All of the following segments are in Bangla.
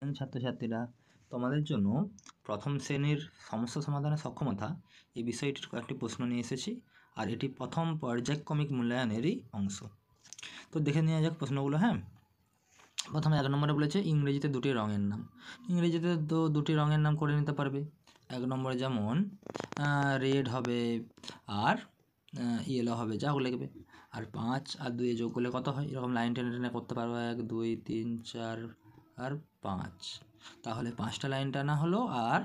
ছাত্রছাত্রীরা, তোমাদের জন্য প্রথম শ্রেণীর সমস্যা সমাধানের সক্ষমতা এই বিষয়টির কয়েকটি প্রশ্ন নিয়ে এসেছি, আর এটি প্রথম পর্যায়ক্রমিক মূল্যায়নেরই অংশ। তো দেখে নেওয়া যাক প্রশ্নগুলো। হ্যাঁ, প্রথমে 1 নম্বরে বলেছে ইংরেজিতে দুটি রঙের নাম। ইংরেজিতে তো দুটি রঙের নাম করে নিতে পারবে। 1 নম্বরে যেমন রেড হবে আর ইয়েলো হবে, যা লিখবে। আর 5 আর 2 যোগ করলে কত হয়, এরকম লাইন টেনে টেনে করতে পারবো। 1 2 3 4 আর 5, তাহলে 5টা লাইন টানা হলো আর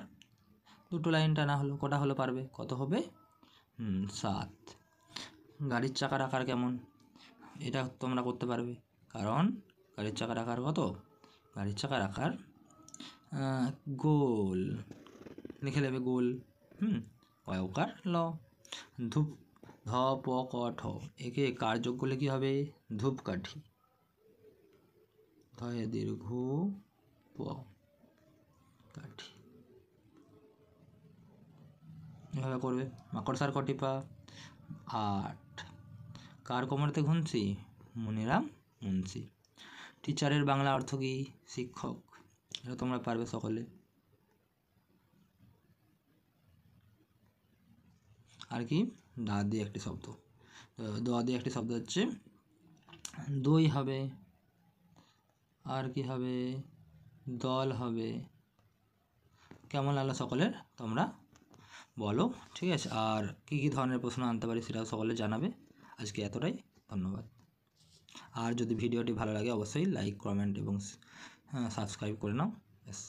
2টো লাইন টানা হলো। কটা হলো পারবে? কত হবে? 7। গাড়ির চাকার আকার কেমন, এটা তোমরা করতে পারবে, কারণ গাড়ির চাকার আকার কত? গাড়ির চাকার আকার গোল, লিখে নেবে গোল। অয়কার ল। ধূপ, ধ প ক ঠ, একে কার যোগ করলে কী হবে? ধূপকাঠি। ধয়ে দীর্ঘ প কাঠি, এভাবে করবে। মাকড়সার কটি পা? 8। কার কোমরেতে ঘুমছি? মনিরাম মুন্সি। টিচারের বাংলা অর্থ কী? শিক্ষক। এটা তোমরা পারবে সকলে। আর কি? দা দিয়ে একটি শব্দ, দ দিয়ে একটি শব্দ হচ্ছে দই হবে। আর কি হবে? দল হবে। কেমন লাগলো সকলের? তোমরা বলো, ঠিক আছে? আর কী কী ধরনের প্রশ্ন আনতে পারি সেটাও সকলে জানাবে। আজকে এতটাই, ধন্যবাদ। আর যদি ভিডিওটি ভালো লাগে অবশ্যই লাইক, কমেন্ট এবং সাবস্ক্রাইব করে নাও। ব্যাস।